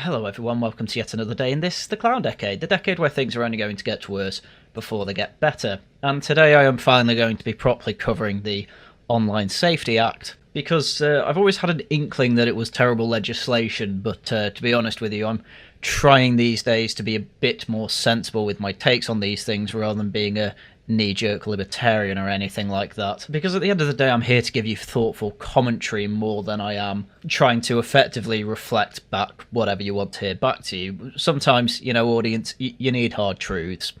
Hello everyone, welcome to yet another day in this, the Clown Decade, the decade where things are only going to get worse before they get better. And today I am finally going to be properly covering the Online Safety Act, because I've always had an inkling that it was terrible legislation, but to be honest with you, I'm trying these days to be a bit more sensible with my takes on these things rather than being a knee-jerk libertarian or anything like that. Because at the end of the day, I'm here to give you thoughtful commentary more than I am trying to effectively reflect back whatever you want to hear back to you. Sometimes, you know, audience, you need hard truths.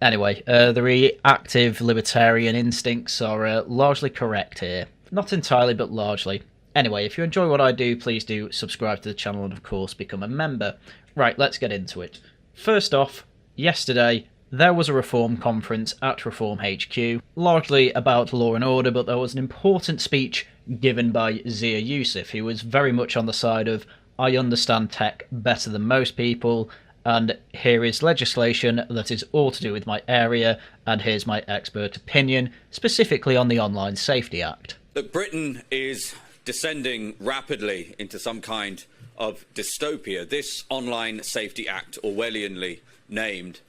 Anyway, the reactive libertarian instincts are largely correct here. Not entirely, but largely. Anyway, if you enjoy what I do, please do subscribe to the channel and, of course, become a member. Right, let's get into it. First off, yesterday, there was a Reform conference at Reform HQ, largely about law and order, but there was an important speech given by Zia Yusuf, who was very much on the side of, I understand tech better than most people, and here is legislation that is all to do with my area, and here's my expert opinion, specifically on the Online Safety Act. That Britain is descending rapidly into some kind of dystopia. This Online Safety Act, Orwellianly named,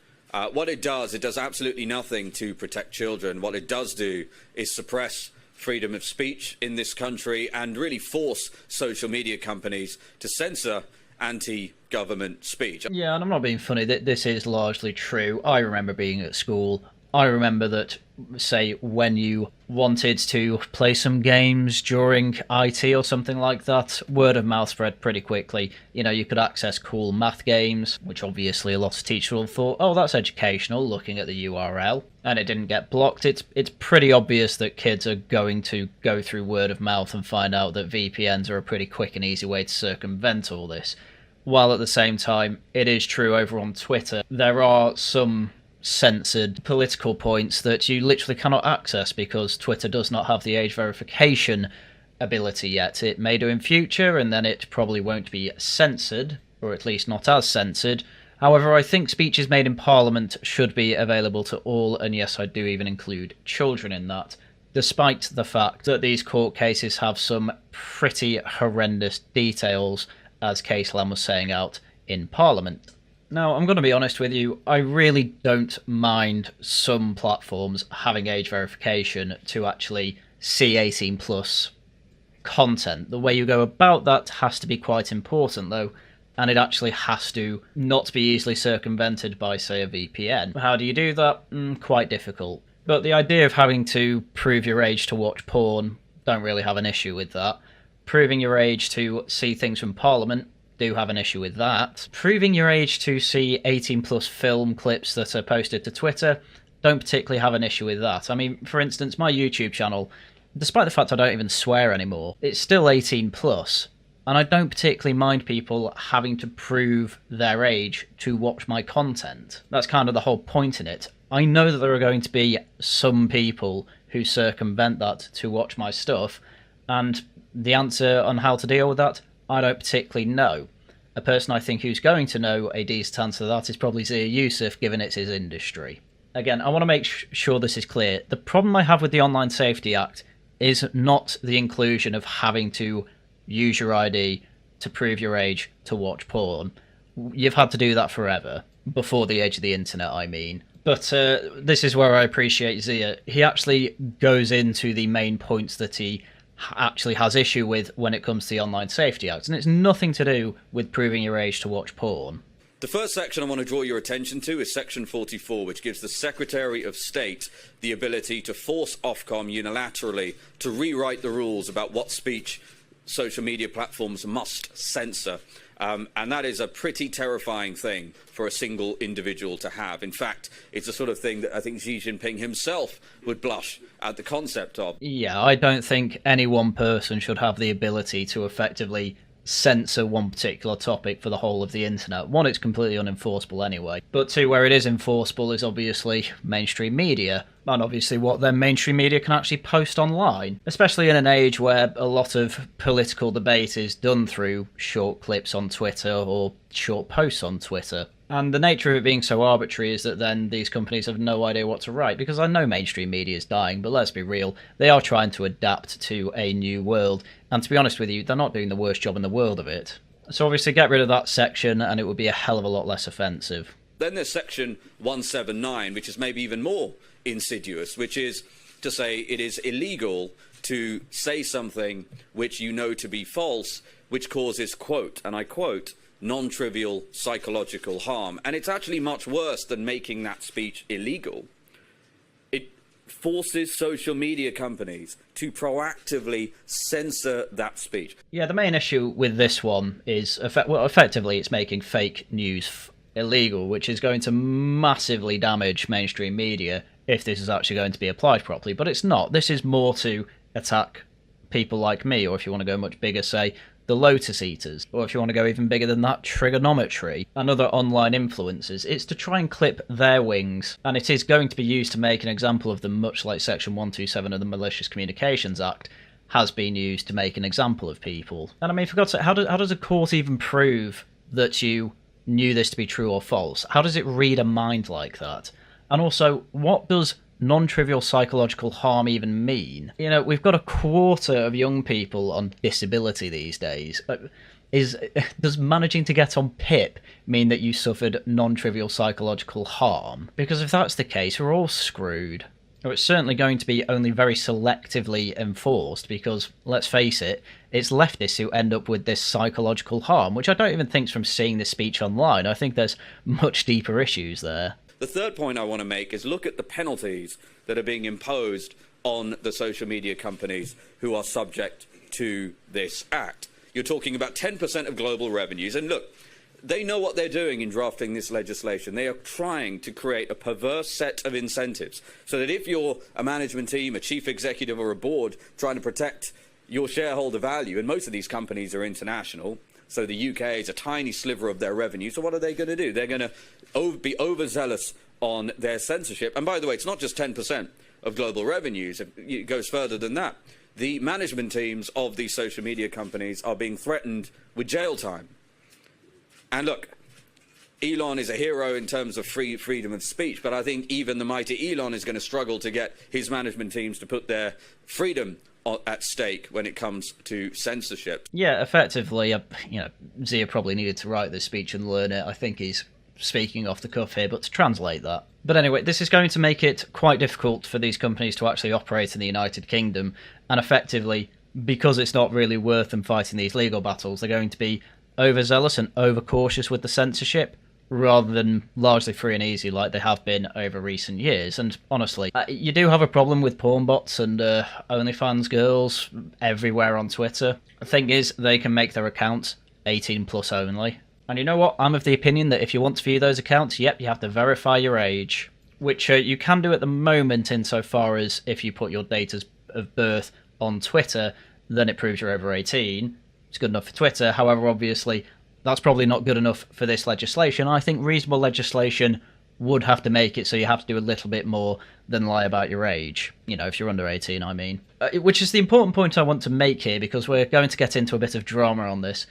what it does absolutely nothing to protect children. What it does do is suppress freedom of speech in this country and really force social media companies to censor anti-government speech. Yeah, and I'm not being funny, this is largely true. I remember being at school. I remember that, say, when you wanted to play some games during IT or something like that, word of mouth spread pretty quickly. You know, you could access cool math games, which obviously a lot of teachers will thought, oh, that's educational, looking at the URL, and it didn't get blocked. It's pretty obvious that kids are going to go through word of mouth and find out that VPNs are a pretty quick and easy way to circumvent all this. While at the same time, it is true over on Twitter, there are some censored political points that you literally cannot access because Twitter does not have the age verification ability yet. It may do in future, and then it probably won't be censored, or at least not as censored. However, I think speeches made in Parliament should be available to all, and yes, I do even include children in that, despite the fact that these court cases have some pretty horrendous details, as Case Lam was saying out in Parliament. Now, I'm going to be honest with you, I really don't mind some platforms having age verification to actually see 18 plus content. The way you go about that has to be quite important though, and it actually has to not be easily circumvented by, say, a VPN. How do you do that? Quite difficult. But the idea of having to prove your age to watch porn, don't really have an issue with that. Proving your age to see things from Parliament, do have an issue with that. Proving your age to see 18 plus film clips that are posted to Twitter, don't particularly have an issue with that. I mean, for instance, my YouTube channel, despite the fact I don't even swear anymore, it's still 18 plus, and I don't particularly mind people having to prove their age to watch my content. That's kind of the whole point in it. I know that there are going to be some people who circumvent that to watch my stuff, and the answer on how to deal with that, I don't particularly know. A person I think who's going to know a decent answer to that is probably Zia Yusuf, given it's his industry. Again, I want to make sure this is clear. The problem I have with the Online Safety Act is not the inclusion of having to use your ID to prove your age to watch porn. You've had to do that forever, before the age of the internet, I mean. But this is where I appreciate Zia. He actually goes into the main points that he actually has issue with when it comes to the Online Safety Act, and it's nothing to do with proving your age to watch porn. The first section I want to draw your attention to is Section 44, which gives the Secretary of State the ability to force Ofcom unilaterally to rewrite the rules about what speech social media platforms must censor. And that is a pretty terrifying thing for a single individual to have. In fact, it's the sort of thing that I think Xi Jinping himself would blush at the concept of. Yeah, I don't think any one person should have the ability to effectively censor one particular topic for the whole of the internet. One, it's completely unenforceable anyway. But two, where it is enforceable is obviously mainstream media. And obviously what then mainstream media can actually post online. Especially in an age where a lot of political debate is done through short clips on Twitter or short posts on Twitter. And the nature of it being so arbitrary is that then these companies have no idea what to write, because I know mainstream media is dying, but let's be real, they are trying to adapt to a new world. And to be honest with you, they're not doing the worst job in the world of it. So obviously get rid of that section and it would be a hell of a lot less offensive. Then there's section 179, which is maybe even more insidious, which is to say it is illegal to say something which you know to be false, which causes, quote, and I quote, non-trivial psychological harm. And it's actually much worse than making that speech illegal. It forces social media companies to proactively censor that speech. Yeah, the main issue with this one is, effectively, it's making fake news illegal, which is going to massively damage mainstream media if this is actually going to be applied properly. But it's not. This is more to attack people like me, or if you want to go much bigger, say, the Lotus Eaters, or if you want to go even bigger than that, Trigonometry, and other online influencers. It's to try and clip their wings, and it is going to be used to make an example of them, much like Section 127 of the Malicious Communications Act has been used to make an example of people. And I mean, for God's sake, how does a court even prove that you knew this to be true or false? How does it read a mind like that? And also, what does non-trivial psychological harm even mean? You know, we've got a quarter of young people on disability these days. Does managing to get on PIP mean that you suffered non-trivial psychological harm? Because if that's the case, we're all screwed. Or it's certainly going to be only very selectively enforced because, let's face it, it's leftists who end up with this psychological harm, which I don't even think is from seeing this speech online. I think there's much deeper issues there. The third point I want to make is look at the penalties that are being imposed on the social media companies who are subject to this act. You're talking about 10% of global revenues. And look, they know what they're doing in drafting this legislation. They are trying to create a perverse set of incentives so that if you're a management team, a chief executive or a board trying to protect your shareholder value, and most of these companies are international, so the UK is a tiny sliver of their revenue. So what are they going to do? They're going to be overzealous on their censorship. And by the way, it's not just 10% of global revenues. It goes further than that. The management teams of these social media companies are being threatened with jail time. And look, Elon is a hero in terms of freedom of speech, but I think even the mighty Elon is going to struggle to get his management teams to put their freedom at stake when it comes to censorship. Yeah, effectively, Zia probably needed to write this speech and learn it. I think he's speaking off the cuff here, but to translate that. But anyway, this is going to make it quite difficult for these companies to actually operate in the United Kingdom, and effectively, because it's not really worth them fighting these legal battles, they're going to be overzealous and overcautious with the censorship, rather than largely free and easy like they have been over recent years. And honestly, you do have a problem with porn bots and OnlyFans girls everywhere on Twitter. The thing is, they can make their accounts 18 plus only. And you know what? I'm of the opinion that if you want to view those accounts, yep, you have to verify your age, which you can do at the moment insofar as if you put your date of birth on Twitter, then it proves you're over 18. It's good enough for Twitter. However, obviously, that's probably not good enough for this legislation. I think reasonable legislation would have to make it so you have to do a little bit more than lie about your age. You know, if you're under 18, I mean. Which is the important point I want to make here, because we're going to get into a bit of drama on this.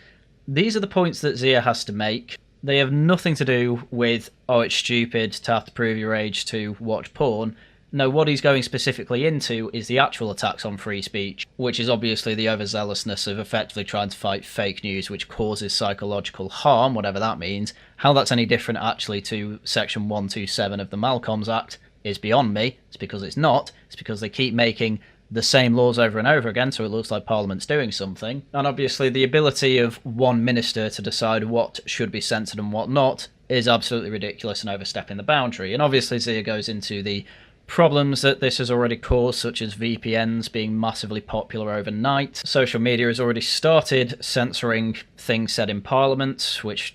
These are the points that Zia has to make. They have nothing to do with, oh, it's stupid to have to prove your age to watch porn. No, what he's going specifically into is the actual attacks on free speech, which is obviously the overzealousness of effectively trying to fight fake news, which causes psychological harm, whatever that means. How that's any different actually to Section 127 of the Malcolms Act is beyond me. It's because it's not. It's because they keep making the same laws over and over again, so it looks like Parliament's doing something. And obviously the ability of one minister to decide what should be censored and what not is absolutely ridiculous and overstepping the boundary. And obviously Zia goes into the problems that this has already caused, such as VPNs being massively popular overnight. Social media has already started censoring things said in Parliament, which,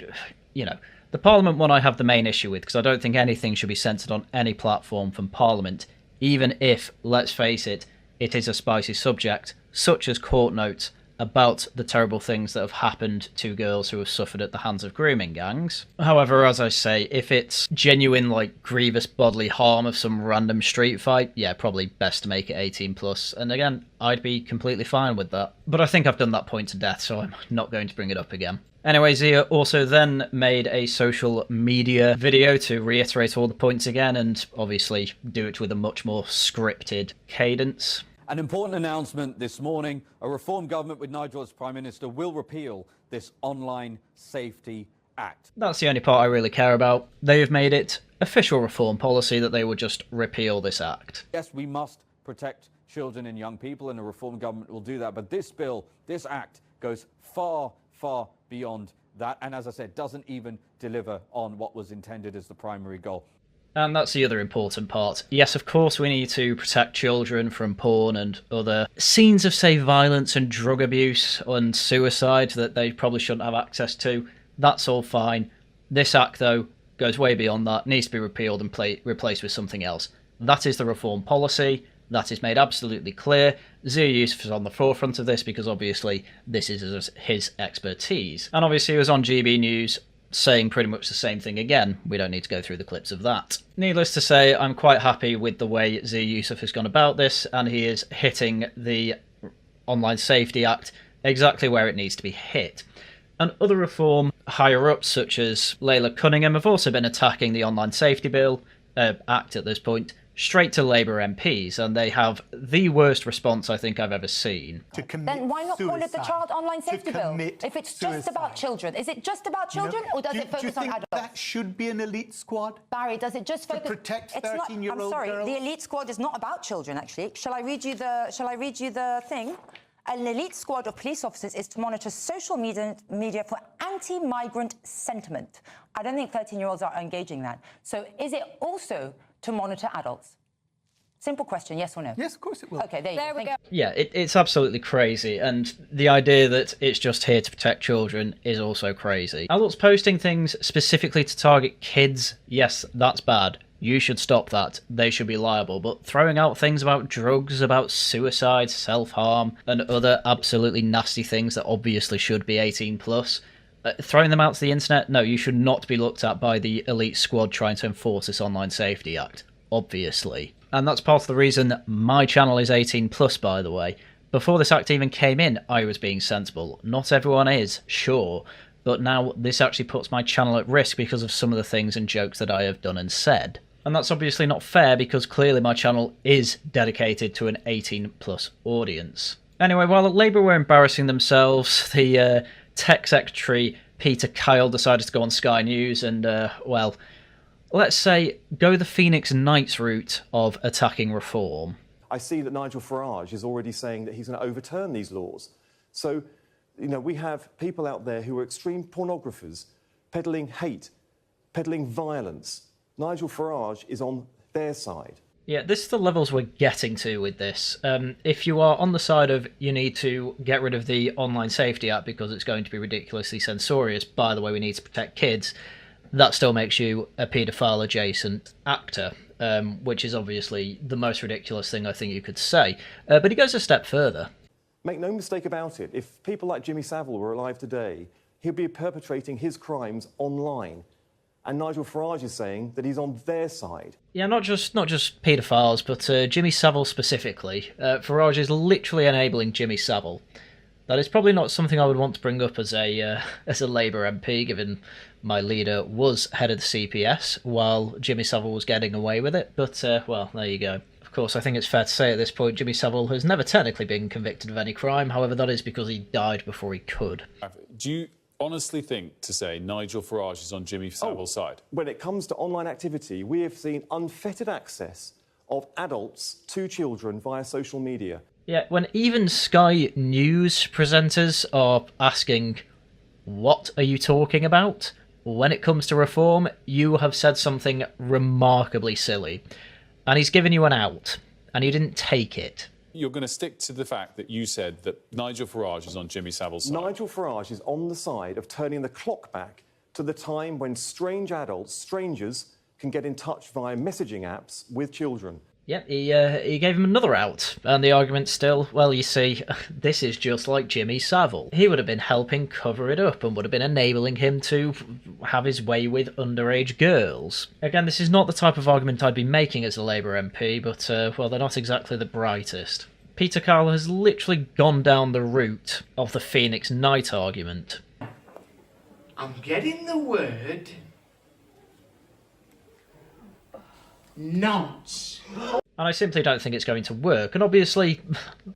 you know, the Parliament one I have the main issue with, because I don't think anything should be censored on any platform from Parliament, even if, let's face it, it is a spicy subject, such as court notes about the terrible things that have happened to girls who have suffered at the hands of grooming gangs. However, as I say, if it's genuine, like, grievous bodily harm of some random street fight, yeah, probably best to make it 18 plus. And again, I'd be completely fine with that. But I think I've done that point to death, so I'm not going to bring it up again. Anyway, Zia also then made a social media video to reiterate all the points again, and obviously do it with a much more scripted cadence. An important announcement this morning. A Reform government with Nigel as Prime Minister will repeal this Online Safety Act. That's the only part I really care about. They have made it official Reform policy that they would just repeal this act. Yes, we must protect children and young people, and a Reform government will do that. But this bill, this act, goes far, far beyond that. And as I said, doesn't even deliver on what was intended as the primary goal. And that's the other important part. Yes, of course, we need to protect children from porn and other scenes of, say, violence and drug abuse and suicide that they probably shouldn't have access to. That's all fine. This act, though, goes way beyond that, needs to be repealed and replaced with something else. That is the Reform policy. That is made absolutely clear. Zia Yusuf is on the forefront of this because obviously this is his expertise. And obviously he was on GB News saying pretty much the same thing again. We don't need to go through the clips of that. Needless to say, I'm quite happy with the way Zia Yusuf has gone about this, and he is hitting the Online Safety Act exactly where it needs to be hit. And other Reform higher-ups, such as Layla Cunningham, have also been attacking the Online Safety Bill Act at this point, straight to Labour MPs, and they have the worst response I think I've ever seen. Then why not call it the Child Online Safety Bill? If it's just about children, is it just about children, or does it focus on adults? That should be an elite squad. Barry, does it just focus to protect 13-year-old girls? I'm sorry, the elite squad is not about children. Actually, shall I read you the thing? An elite squad of police officers is to monitor social media for anti-migrant sentiment. I don't think 13-year-olds are engaging that. So is it also to monitor adults? Simple question, yes or no? Yes, of course it will. Okay, there we go. Yeah, it's absolutely crazy, and the idea that it's just here to protect children is also crazy. Adults posting things specifically to target kids, yes, that's bad. You should stop that. They should be liable. But throwing out things about drugs, about suicide, self-harm, and other absolutely nasty things that obviously should be 18 plus, throwing them out to the internet, no, you should not be looked at by the elite squad trying to enforce this Online Safety Act. Obviously. And that's part of the reason that my channel is 18 plus, by the way. Before this act even came in, I was being sensible. Not everyone is, sure. But now this actually puts my channel at risk because of some of the things and jokes that I have done and said. And that's obviously not fair because clearly my channel is dedicated to an 18 plus audience. Anyway, while Labour were embarrassing themselves, the Tech Secretary Peter Kyle decided to go on Sky News and, well, let's say, go the Phoenix Knights route of attacking reform. I see that Nigel Farage is already saying that he's going to overturn these laws. So, you know, we have people out there who are extreme pornographers, peddling hate, peddling violence. Nigel Farage is on their side. Yeah, this is the levels we're getting to with this. If you are on the side of you need to get rid of the Online Safety Act because it's going to be ridiculously censorious, by the way, we need to protect kids, that still makes you a paedophile-adjacent actor, which is obviously the most ridiculous thing I think you could say. But he goes a step further. Make no mistake about it, if people like Jimmy Savile were alive today, he'd be perpetrating his crimes online. And Nigel Farage is saying that he's on their side. Yeah, not just paedophiles, but Jimmy Savile specifically. Farage is literally enabling Jimmy Savile. That is probably not something I would want to bring up as a Labour MP, given my leader was head of the CPS while Jimmy Savile was getting away with it. But, well, there you go. Of course, I think it's fair to say at this point Jimmy Savile has never technically been convicted of any crime. However, that is because he died before he could. Do you honestly think to say Nigel Farage is on Jimmy Savile's side? When it comes to online activity, we have seen unfettered access of adults to children via social media. Yeah, when even Sky News presenters are asking, what are you talking about? When it comes to reform, you have said something remarkably silly. And he's given you an out, and you didn't take it. You're going to stick to the fact that you said that Nigel Farage is on Jimmy Savile's side. Nigel Farage is on the side of turning the clock back to the time when strange adults, strangers, can get in touch via messaging apps with children. Yeah, he gave him another out, and the argument still, well, you see, this is just like Jimmy Savile. He would have been helping cover it up and would have been enabling him to have his way with underage girls. Again, this is not the type of argument I'd be making as a Labour MP, but, well, they're not exactly the brightest. Peter Kyle has literally gone down the route of the Phoenix Knight argument. I'm getting the word nonce. And I simply don't think it's going to work. And obviously,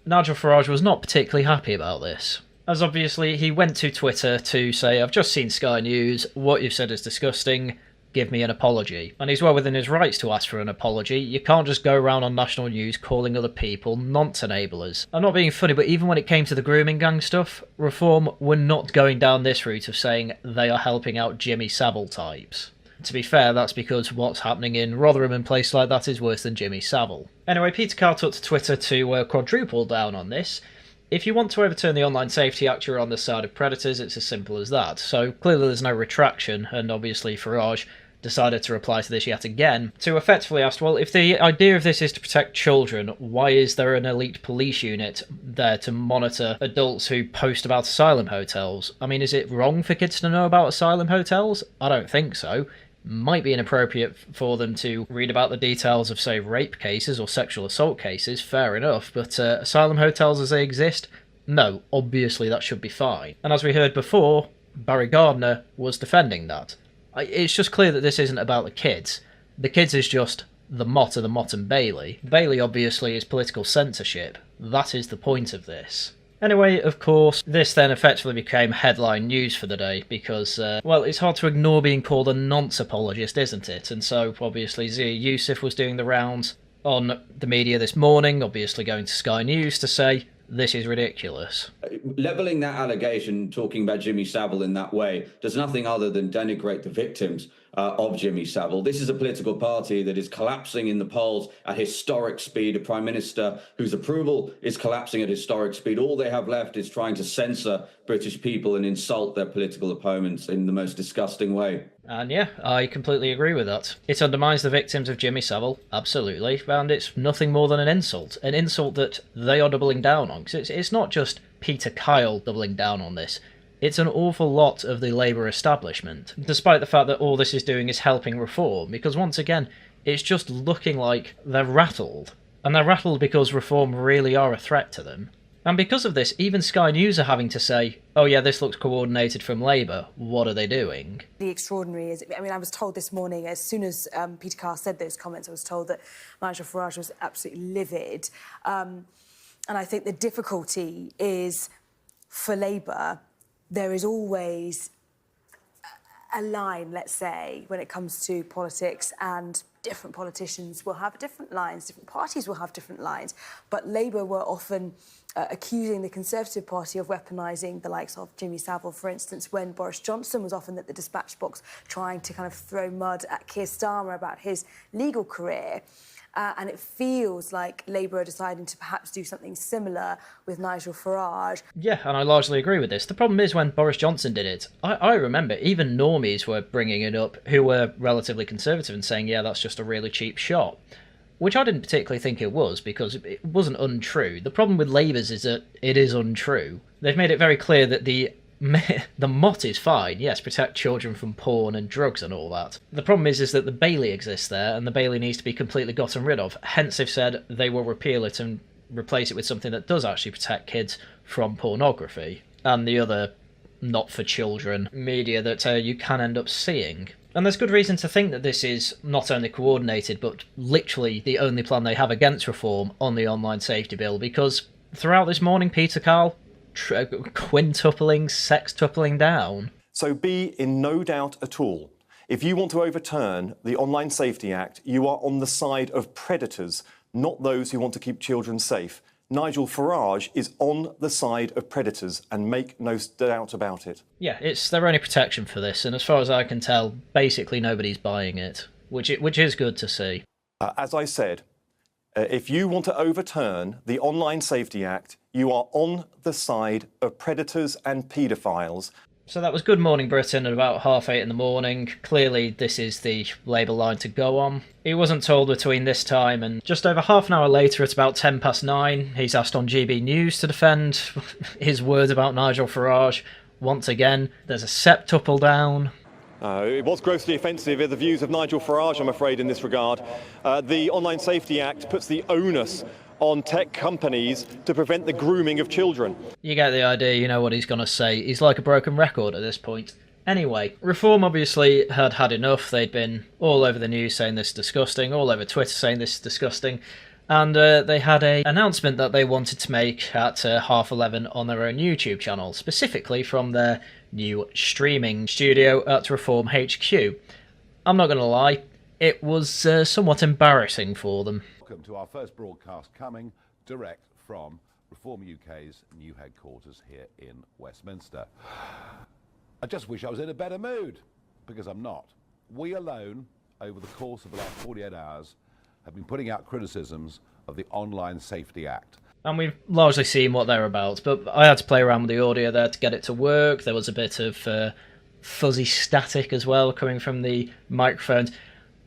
Nigel Farage was not particularly happy about this. As obviously, he went to Twitter to say, I've just seen Sky News, what you've said is disgusting, give me an apology. And he's well within his rights to ask for an apology. You can't just go around on national news calling other people nonce-enablers. I'm not being funny, but even when it came to the grooming gang stuff, Reform were not going down this route of saying they are helping out Jimmy Savile types. To be fair, that's because what's happening in Rotherham and places like that is worse than Jimmy Savile. Anyway, Peter Carr took to Twitter to quadruple down on this. If you want to overturn the Online Safety Act, you're on the side of predators, it's as simple as that. So clearly there's no retraction, and obviously Farage decided to reply to this yet again, to effectively ask, well, if the idea of this is to protect children, why is there an elite police unit there to monitor adults who post about asylum hotels? I mean, is it wrong for kids to know about asylum hotels? I don't think so. Might be inappropriate for them to read about the details of, say, rape cases or sexual assault cases, fair enough, but asylum hotels as they exist? No, obviously that should be fine. And as we heard before, Barry Gardner was defending that. It's just clear that this isn't about the kids. The kids is just the Mott of the Mott and Bailey. Bailey obviously is political censorship. That is the point of this. Anyway, of course, this then effectively became headline news for the day because, well, it's hard to ignore being called a nonce apologist, isn't it? And so, obviously, Zia Yusuf was doing the rounds on the media this morning, obviously going to Sky News to say, this is ridiculous. Levelling that allegation, talking about Jimmy Savile in that way, does nothing other than denigrate the victims of Jimmy Savile. This is a political party that is collapsing in the polls at historic speed, a prime minister whose approval is collapsing at historic speed. All they have left is trying to censor British people and insult their political opponents in the most disgusting way. And yeah, I completely agree with that. It undermines the victims of Jimmy Savile, absolutely, and it's nothing more than an insult that they are doubling down on. Because it's not just Peter Kyle doubling down on this. It's an awful lot of the Labour establishment, despite the fact that all this is doing is helping Reform, because once again, it's just looking like they're rattled. And they're rattled because Reform really are a threat to them. And because of this, even Sky News are having to say, oh yeah, this looks coordinated from Labour, what are they doing? The extraordinary is, I mean, I was told this morning, as soon as Peter Carr said those comments, I was told that Nigel Farage was absolutely livid. And I think the difficulty is, for Labour, there is always a line, let's say, when it comes to politics, and different politicians will have different lines, different parties will have different lines, but Labour were often accusing the Conservative Party of weaponising the likes of Jimmy Savile, for instance, when Boris Johnson was often at the dispatch box trying to kind of throw mud at Keir Starmer about his legal career. And it feels like Labour are deciding to perhaps do something similar with Nigel Farage. Yeah, and I largely agree with this. The problem is when Boris Johnson did it, I remember even normies were bringing it up who were relatively conservative and saying, yeah, that's just a really cheap shot. Which I didn't particularly think it was, because it wasn't untrue. The problem with Labour's is that it is untrue. They've made it very clear that the Mott is fine, yes, protect children from porn and drugs and all that. The problem is that the Bailey exists there, and the Bailey needs to be completely gotten rid of. Hence they've said they will repeal it and replace it with something that does actually protect kids from pornography and the other not-for-children media that you can end up seeing. And there's good reason to think that this is not only coordinated, but literally the only plan they have against reform on the online safety bill, because throughout this morning, Peter Carl quintupling, sextupling down. So be in no doubt at all. If you want to overturn the Online Safety Act, you are on the side of predators, not those who want to keep children safe. Nigel Farage is on the side of predators, and make no doubt about it. Yeah, it's their only protection for this, and as far as I can tell, basically nobody's buying it, which is good to see. As I said, if you want to overturn the Online Safety Act, you are on the side of predators and paedophiles. So that was Good Morning Britain at about 8:30 in the morning. Clearly this is the Labour line to go on. He wasn't told between this time and just over half an hour later at about 9:10, he's asked on GB News to defend his words about Nigel Farage. Once again, there's a septuple down. It was grossly offensive in the views of Nigel Farage, I'm afraid, in this regard. The Online Safety Act puts the onus on tech companies to prevent the grooming of children. You get the idea, you know what he's going to say. He's like a broken record at this point. Anyway, Reform obviously had enough. They'd been all over the news saying this is disgusting, all over Twitter saying this is disgusting. And they had an announcement that they wanted to make at 11:30 on their own YouTube channel, specifically from their new streaming studio at Reform HQ. I'm not going to lie, it was somewhat embarrassing for them. Welcome to our first broadcast coming direct from Reform UK's new headquarters here in Westminster. I just wish I was in a better mood, because I'm not. We alone, over the course of the last 48 hours, have been putting out criticisms of the Online Safety Act. And we've largely seen what they're about, but I had to play around with the audio there to get it to work. There was a bit of fuzzy static as well coming from the microphones.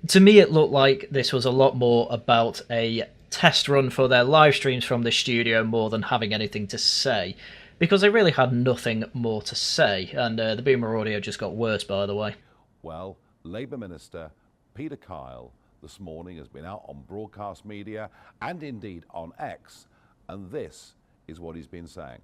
To me, it looked like this was a lot more about a test run for their live streams from the studio more than having anything to say, because they really had nothing more to say, and the boomer audio just got worse, by the way. Well, Labour Minister Peter Kyle this morning has been out on broadcast media and indeed on X, and this is what he's been saying.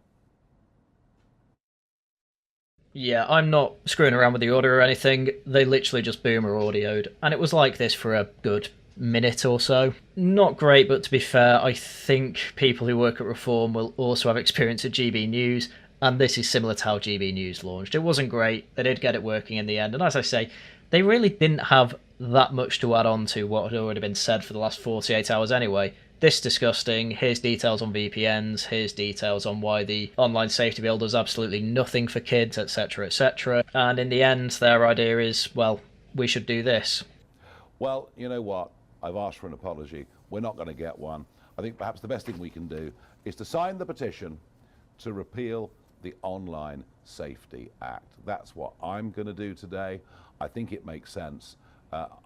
Yeah, I'm not screwing around with the audio or anything. They literally just boomer audioed, and it was like this for a good minute or so. Not great, but to be fair, I think people who work at Reform will also have experience at GB News, and this is similar to how GB News launched. It wasn't great, they did get it working in the end, and as I say, they really didn't have that much to add on to what had already been said for the last 48 hours anyway. This disgusting, here's details on VPNs, here's details on why the online safety bill does absolutely nothing for kids, etc, etc. And in the end, their idea is, well, we should do this. Well, you know what? I've asked for an apology. We're not going to get one. I think perhaps the best thing we can do is to sign the petition to repeal the Online Safety Act. That's what I'm going to do today. I think it makes sense.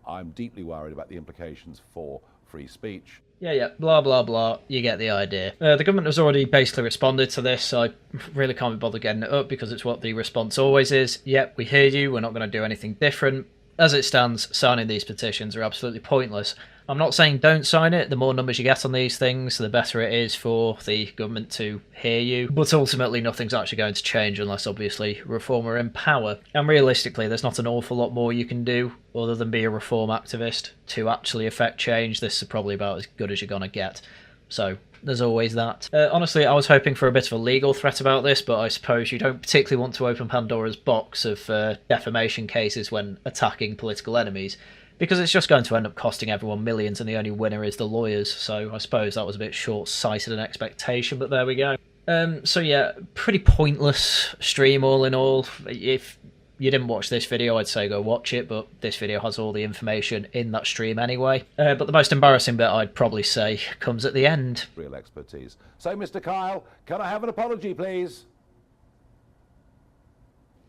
I'm deeply worried about the implications for free speech. Yeah, blah, blah, blah. You get the idea. The government has already basically responded to this, so I really can't be bothered getting it up because it's what the response always is. Yep, we hear you. We're not going to do anything different. As it stands, signing these petitions are absolutely pointless. I'm not saying don't sign it. The more numbers you get on these things, the better it is for the government to hear you. But ultimately, nothing's actually going to change unless, obviously, Reform are in power. And realistically, there's not an awful lot more you can do other than be a Reform activist to actually affect change. This is probably about as good as you're going to get. So there's always that. Honestly, I was hoping for a bit of a legal threat about this, but I suppose you don't particularly want to open Pandora's box of defamation cases when attacking political enemies, because it's just going to end up costing everyone millions and the only winner is the lawyers. So I suppose that was a bit short-sighted an expectation, but there we go. So yeah, pretty pointless stream all in all. If you didn't watch this video, I'd say go watch it, but this video has all the information in that stream anyway. But the most embarrassing bit, I'd probably say, comes at the end. Real expertise. So, Mr. Kyle, can I have an apology, please?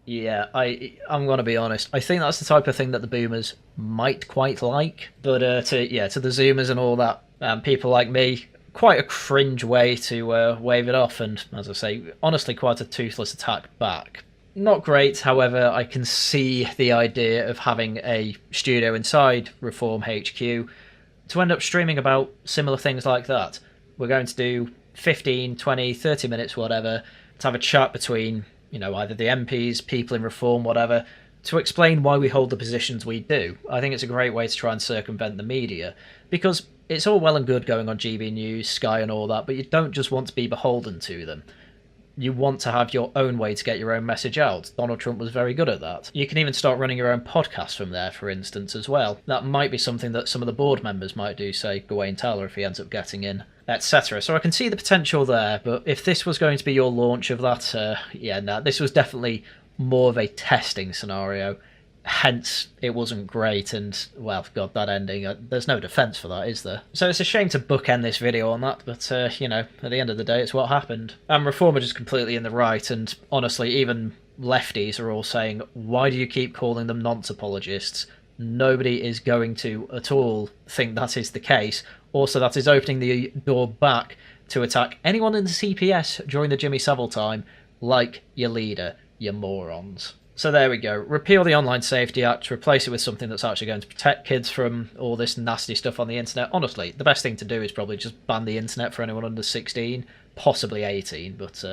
Yeah, I'm going to be honest. I think that's the type of thing that the boomers might quite like. But to the zoomers and all that, people like me, quite a cringe way to wave it off. And as I say, honestly, quite a toothless attack back. Not great, however, I can see the idea of having a studio inside Reform HQ to end up streaming about similar things like that. We're going to do 15, 20, 30 minutes, whatever, to have a chat between, either the MPs, people in Reform, whatever, to explain why we hold the positions we do. I think it's a great way to try and circumvent the media, because it's all well and good going on GB News, Sky and all that, but you don't just want to be beholden to them. You want to have your own way to get your own message out. Donald Trump was very good at that. You can even start running your own podcast from there, for instance, as well. That might be something that some of the board members might do, say Gawain Taylor if he ends up getting in, etc. So I can see the potential there, but if this was going to be your launch of that, this was definitely more of a testing scenario. Hence, it wasn't great, and, well, God, that ending, there's no defence for that, is there? So it's a shame to bookend this video on that, but, at the end of the day, it's what happened. And Reform are just completely in the right, and honestly, even lefties are all saying, why do you keep calling them nonce apologists? Nobody is going to, at all, think that is the case. Also, that is opening the door back to attack anyone in the CPS during the Jimmy Savile time, like your leader, you morons. So there we go. Repeal the Online Safety Act, replace it with something that's actually going to protect kids from all this nasty stuff on the internet. Honestly, the best thing to do is probably just ban the internet for anyone under 16, possibly 18, but,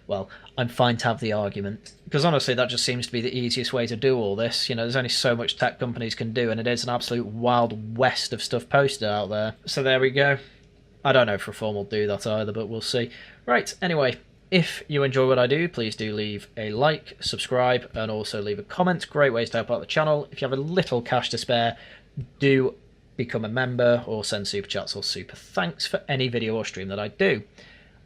well, I'm fine to have the argument. Because honestly, that just seems to be the easiest way to do all this. There's only so much tech companies can do, and it is an absolute wild west of stuff posted out there. So there we go. I don't know if Reform will do that either, but we'll see. Right, anyway, if you enjoy what I do, please do leave a like, subscribe, and also leave a comment. Great ways to help out the channel. If you have a little cash to spare, do become a member or send super chats or super thanks for any video or stream that I do.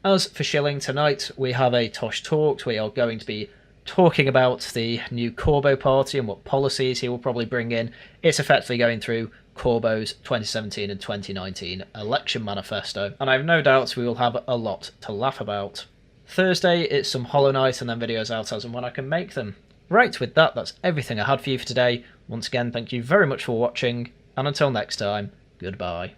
As for Shilling, tonight we have a Tosh Talks. We are going to be talking about the new Corbo party and what policies he will probably bring in. It's effectively going through Corbo's 2017 and 2019 election manifesto, and I have no doubts we will have a lot to laugh about. Thursday, it's some Hollow Knight and then videos out as and when I can make them. Right, with that, that's everything I had for you for today. Once again, thank you very much for watching, and until next time, goodbye.